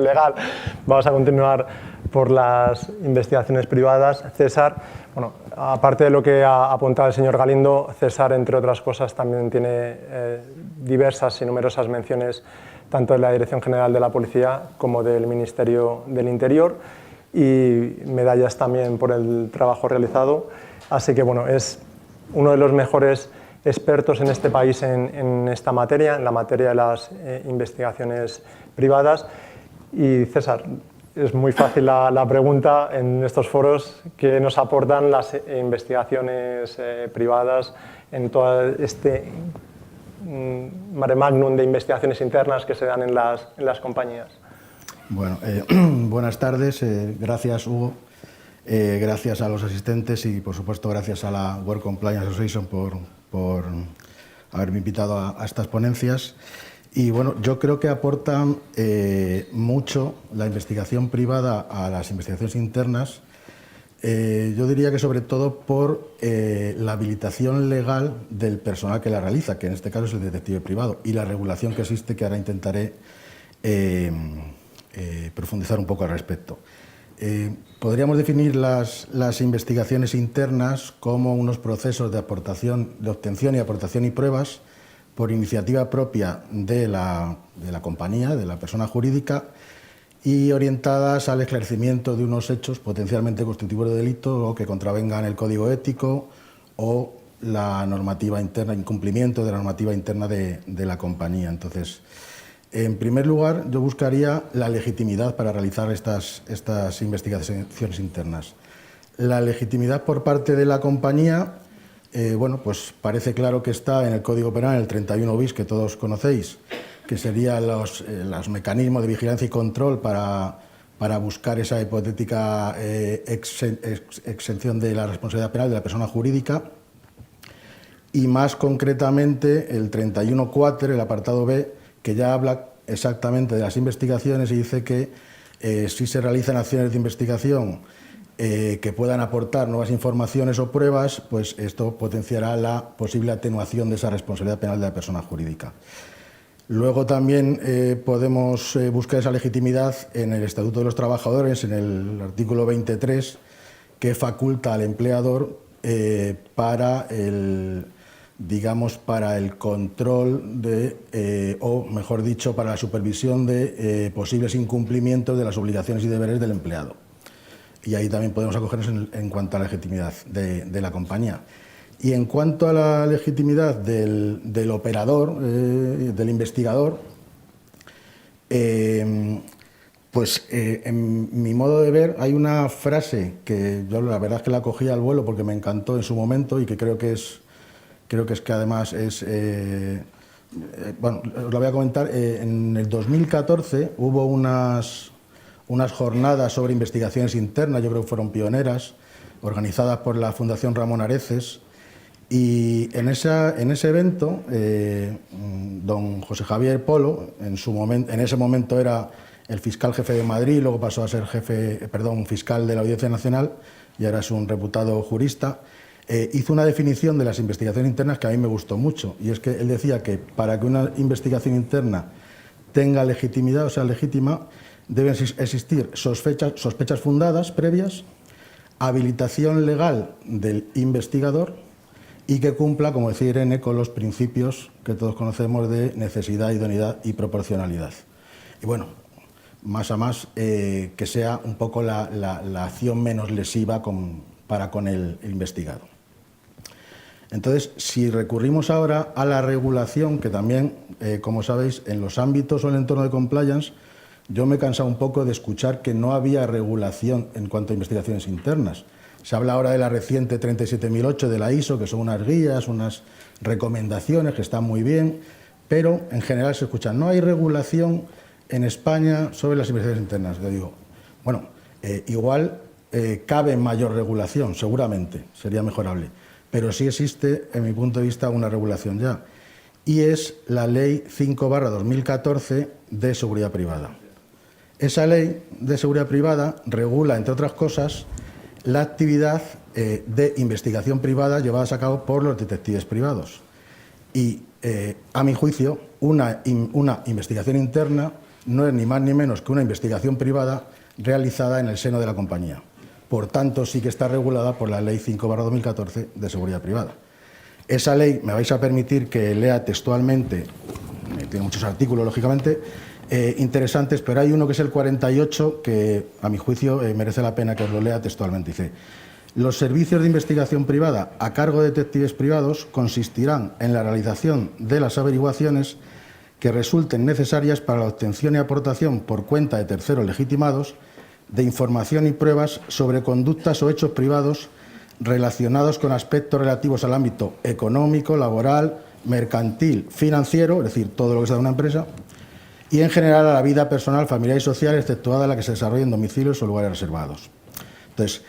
legal. Vamos a continuar por las investigaciones privadas. César, bueno, aparte de lo que ha apuntado el señor Galindo, César, entre otras cosas, también tiene diversas y numerosas menciones tanto de la Dirección General de la Policía como del Ministerio del Interior y medallas también por el trabajo realizado. Así que, bueno, es uno de los mejores expertos en este país en esta materia, en la materia de las investigaciones privadas. Y César, es muy fácil la pregunta en estos foros: ¿qué nos aportan las investigaciones privadas en todo este mare magnum de investigaciones internas que se dan en las compañías? Bueno, buenas tardes, gracias Hugo, gracias a los asistentes y por supuesto gracias a la World Compliance Association por haberme invitado a estas ponencias. Y bueno, yo creo que aportan mucho la investigación privada a las investigaciones internas. Yo diría que sobre todo por la habilitación legal del personal que la realiza, que en este caso es el detective privado, y la regulación que existe, que ahora intentaré profundizar un poco al respecto. Podríamos definir las investigaciones internas como unos procesos de obtención y aportación y pruebas por iniciativa propia de la compañía, de la persona jurídica, y orientadas al esclarecimiento de unos hechos potencialmente constitutivos de delito o que contravengan el código ético o la normativa interna, incumplimiento de la normativa interna de la compañía. Entonces, en primer lugar, yo buscaría la legitimidad para realizar estas investigaciones internas. La legitimidad por parte de la compañía, bueno, pues parece claro que está en el Código Penal, el 31 bis, que todos conocéis, que serían los mecanismos de vigilancia y control para buscar esa hipotética exención de la responsabilidad penal de la persona jurídica. Y más concretamente el 31.4, el apartado B, que ya habla exactamente de las investigaciones y dice que si se realizan acciones de investigación que puedan aportar nuevas informaciones o pruebas, pues esto potenciará la posible atenuación de esa responsabilidad penal de la persona jurídica. Luego también podemos buscar esa legitimidad en el Estatuto de los Trabajadores, en el artículo 23, que faculta al empleador para el control o mejor dicho, para la supervisión de posibles incumplimientos de las obligaciones y deberes del empleado. Y ahí también podemos acogernos en cuanto a la legitimidad de la compañía. Y en cuanto a la legitimidad del operador, del investigador, pues en mi modo de ver hay una frase que yo la verdad es que la cogí al vuelo porque me encantó en su momento y que creo que además es, bueno, os la voy a comentar. En el 2014 hubo unas jornadas sobre investigaciones internas, yo creo que fueron pioneras, organizadas por la Fundación Ramón Areces, y en ese evento don José Javier Polo, en ese momento era el fiscal jefe de Madrid, luego pasó a ser fiscal de la Audiencia Nacional y ahora es un reputado jurista. Hizo una definición de las investigaciones internas que a mí me gustó mucho, y es que él decía que para que una investigación interna tenga legitimidad, o sea, legítima, deben existir sospechas fundadas previas, habilitación legal del investigador y que cumpla, como decía Irene, con los principios que todos conocemos de necesidad, idoneidad y proporcionalidad. Y bueno, más a más, que sea un poco la acción menos lesiva para con el investigado. Entonces, si recurrimos ahora a la regulación, que también, como sabéis, en los ámbitos o en el entorno de compliance, yo me he cansado un poco de escuchar que no había regulación en cuanto a investigaciones internas. Se habla ahora de la reciente 37008 de la ISO, que son unas guías, unas recomendaciones que están muy bien, pero en general se escucha, no hay regulación en España sobre las investigaciones internas. Yo digo, bueno, igual cabe mayor regulación, seguramente, sería mejorable, pero sí existe, en mi punto de vista, una regulación ya, y es la Ley 5/2014 de Seguridad Privada. Esa Ley de Seguridad Privada regula, entre otras cosas, la actividad de investigación privada llevadas a cabo por los detectives privados. Y, a mi juicio, una investigación interna no es ni más ni menos que una investigación privada realizada en el seno de la compañía. Por tanto, sí que está regulada por la Ley 5/2014 de Seguridad Privada. Esa ley, me vais a permitir que lea textualmente, tiene muchos artículos, lógicamente, interesantes, pero hay uno que es el 48, que a mi juicio merece la pena que os lo lea textualmente. Dice: los servicios de investigación privada a cargo de detectives privados consistirán en la realización de las averiguaciones que resulten necesarias para la obtención y aportación por cuenta de terceros legitimados de información y pruebas sobre conductas o hechos privados relacionados con aspectos relativos al ámbito económico, laboral, mercantil, financiero, es decir, todo lo que sea de una empresa, y en general a la vida personal, familiar y social, exceptuada la que se desarrolle en domicilios o lugares reservados. Entonces,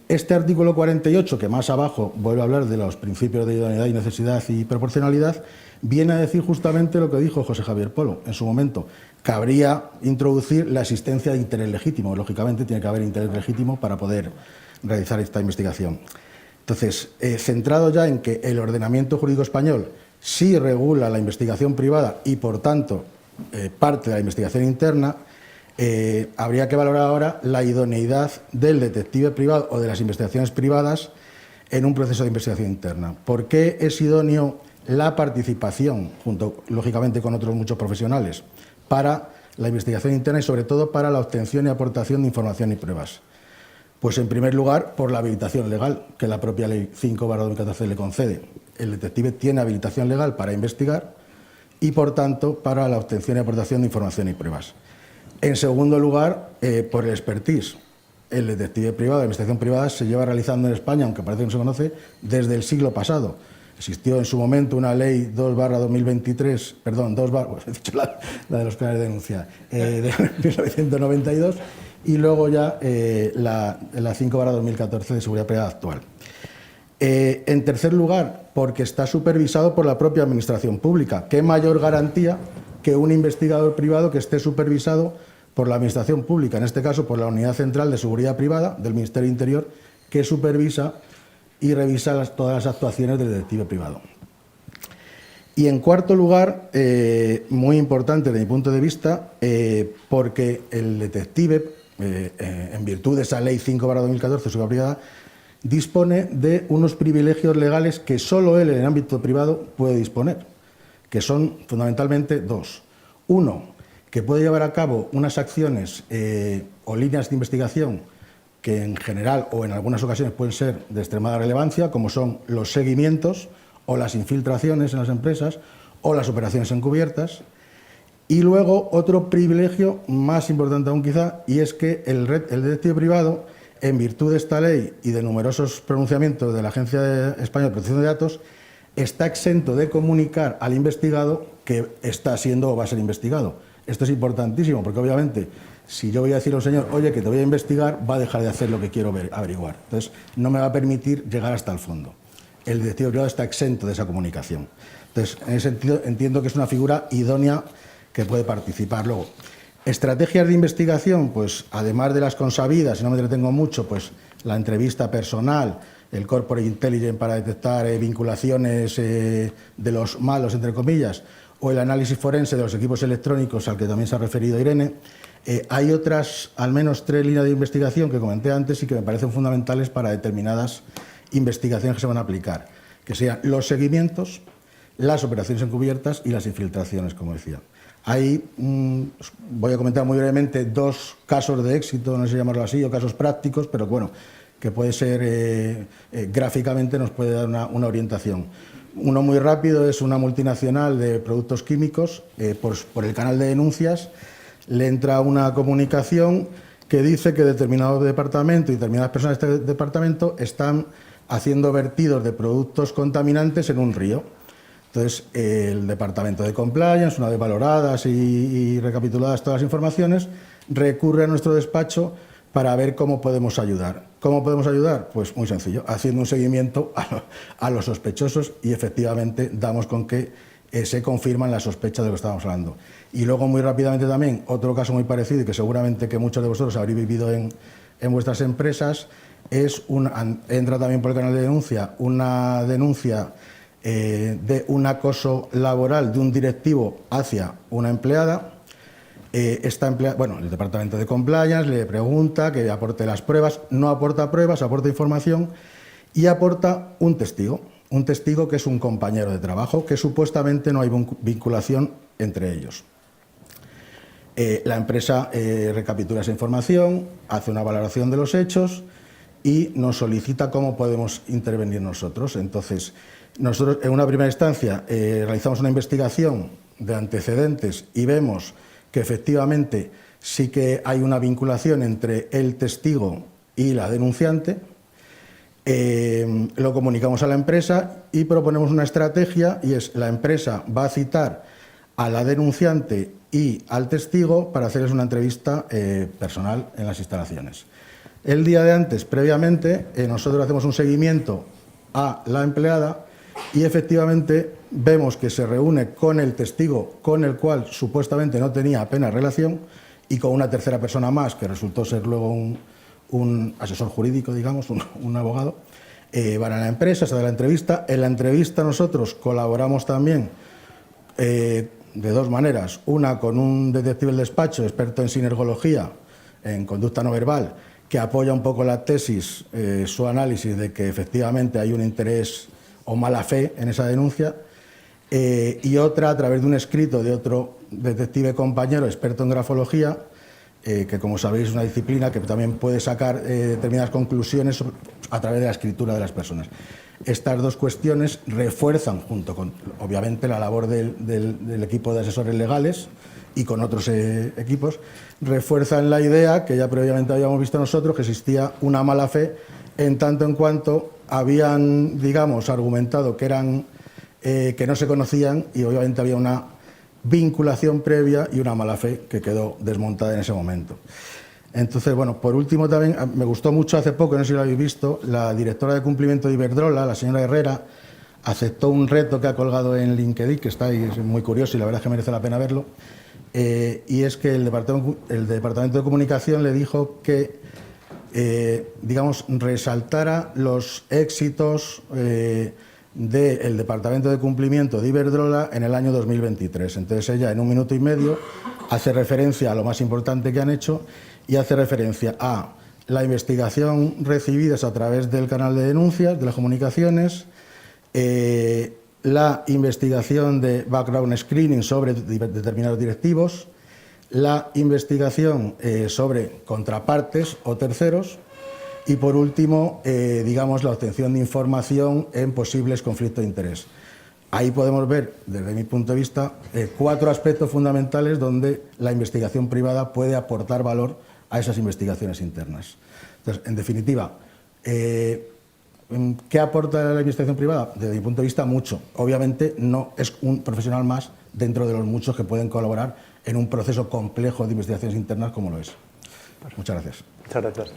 este artículo 48, que más abajo vuelve a hablar de los principios de idoneidad y necesidad y proporcionalidad, viene a decir justamente lo que dijo José Javier Polo en su momento. Cabría introducir la existencia de interés legítimo. Lógicamente tiene que haber interés legítimo para poder realizar esta investigación. Entonces, centrado ya en que el ordenamiento jurídico español sí regula la investigación privada y, por tanto, parte de la investigación interna, habría que valorar ahora la idoneidad del detective privado o de las investigaciones privadas en un proceso de investigación interna. ¿Por qué es idóneo la participación, junto, lógicamente, con otros muchos profesionales, para la investigación interna y, sobre todo, para la obtención y aportación de información y pruebas? Pues, en primer lugar, por la habilitación legal que la propia Ley 5/2014 le concede. El detective tiene habilitación legal para investigar y, por tanto, para la obtención y aportación de información y pruebas. En segundo lugar, por el expertise. El detective privado, la investigación privada, se lleva realizando en España, aunque parece que no se conoce, desde el siglo pasado. Existió en su momento una ley 2/2023, perdón, he dicho la de los canales de denuncia, de 1992, y luego ya la 5/2014 de Seguridad Privada actual. En tercer lugar, porque está supervisado por la propia Administración Pública. ¿Qué mayor garantía que un investigador privado que esté supervisado por la Administración Pública, en este caso por la Unidad Central de Seguridad Privada del Ministerio del Interior, que supervisa y revisa todas las actuaciones del detective privado? Y en cuarto lugar, muy importante desde mi punto de vista, porque el detective, en virtud de esa Ley 5/2014 de Seguridad Privada, dispone de unos privilegios legales que solo él en el ámbito privado puede disponer, que son fundamentalmente dos. Uno, que puede llevar a cabo unas acciones o líneas de investigación que en general o en algunas ocasiones pueden ser de extremada relevancia, como son los seguimientos o las infiltraciones en las empresas o las operaciones encubiertas. Y luego otro privilegio más importante aún quizá, y es que el detective privado, en virtud de esta ley y de numerosos pronunciamientos de la Agencia Española de Protección de Datos, está exento de comunicar al investigado que está siendo o va a ser investigado. Esto es importantísimo porque, obviamente, si yo voy a decir a un señor, oye, que te voy a investigar, va a dejar de hacer lo que quiero averiguar. Entonces, no me va a permitir llegar hasta el fondo. El detective privado está exento de esa comunicación. Entonces, en ese sentido, entiendo que es una figura idónea que puede participar. Luego, estrategias de investigación, pues, además de las consabidas, y no me entretengo mucho, pues, la entrevista personal, el corporate intelligence para detectar vinculaciones de los malos, entre comillas, o el análisis forense de los equipos electrónicos, al que también se ha referido Irene. Hay otras, al menos 3 líneas de investigación que comenté antes y que me parecen fundamentales para determinadas investigaciones que se van a aplicar, que sean los seguimientos, las operaciones encubiertas y las infiltraciones, como decía. Ahí voy a comentar muy brevemente 2 casos de éxito, no sé llamarlo así, o casos prácticos, pero bueno, que puede ser, gráficamente nos puede dar una orientación. Uno muy rápido es una multinacional de productos químicos, por el canal de denuncias le entra una comunicación que dice que determinado departamento y determinadas personas de este departamento están haciendo vertidos de productos contaminantes en un río. Entonces, el departamento de compliance, una vez valoradas y recapituladas todas las informaciones, recurre a nuestro despacho para ver cómo podemos ayudar. ¿Cómo podemos ayudar? Pues muy sencillo, haciendo un seguimiento a los sospechosos y efectivamente damos con que se confirman las sospechas de lo que estábamos hablando. Y luego muy rápidamente también, otro caso muy parecido y que seguramente que muchos de vosotros habréis vivido en vuestras empresas, entra también por el canal de denuncia, una denuncia de un acoso laboral de un directivo hacia una empleada. el departamento de compliance le pregunta que aporte las pruebas, no aporta pruebas, aporta información y aporta un testigo que es un compañero de trabajo, que supuestamente no hay vinculación entre ellos. La empresa recapitula esa información, hace una valoración de los hechos y nos solicita cómo podemos intervenir nosotros. Entonces, nosotros en una primera instancia realizamos una investigación de antecedentes y vemos que efectivamente sí que hay una vinculación entre el testigo y la denunciante. Lo comunicamos a la empresa y proponemos una estrategia, y es: la empresa va a citar a la denunciante y al testigo para hacerles una entrevista personal en las instalaciones. El día de antes, previamente, nosotros hacemos un seguimiento a la empleada y efectivamente vemos que se reúne con el testigo con el cual supuestamente no tenía apenas relación y con una tercera persona más, que resultó ser luego un asesor jurídico, digamos, un abogado. Van a la empresa, se da la entrevista. En la entrevista nosotros colaboramos también de dos maneras. Una, con un detective del despacho, experto en sinergología, en conducta no verbal, que apoya un poco la tesis, su análisis de que efectivamente hay un interés o mala fe en esa denuncia, y otra a través de un escrito de otro detective compañero experto en grafología, que como sabéis es una disciplina que también puede sacar determinadas conclusiones a través de la escritura de las personas. Estas dos cuestiones refuerzan, junto con obviamente la labor del equipo de asesores legales y con otros equipos, refuerzan la idea que ya previamente habíamos visto nosotros, que existía una mala fe en tanto en cuanto habían, digamos, argumentado que no se conocían, y obviamente había una vinculación previa y una mala fe que quedó desmontada en ese momento. Entonces, bueno, por último también me gustó mucho hace poco, no sé si lo habéis visto, la directora de cumplimiento de Iberdrola, la señora Herrera, aceptó un reto que ha colgado en LinkedIn, que está ahí, es muy curioso y la verdad es que merece la pena verlo, y es que el departamento de comunicación le dijo que digamos, resaltara los éxitos del Departamento de Cumplimiento de Iberdrola en el año 2023. Entonces ella, en 1 minuto y medio, hace referencia a lo más importante que han hecho y hace referencia a la investigación recibida a través del canal de denuncias, de las comunicaciones, la investigación de background screening sobre determinados directivos, la investigación sobre contrapartes o terceros y, por último, digamos, la obtención de información en posibles conflictos de interés. Ahí podemos ver, desde mi punto de vista, 4 aspectos fundamentales donde la investigación privada puede aportar valor a esas investigaciones internas. Entonces, en definitiva, ¿qué aporta la investigación privada? Desde mi punto de vista, mucho. Obviamente no es un profesional más dentro de los muchos que pueden colaborar en un proceso complejo de investigaciones internas como lo es. Muchas gracias. Muchas gracias.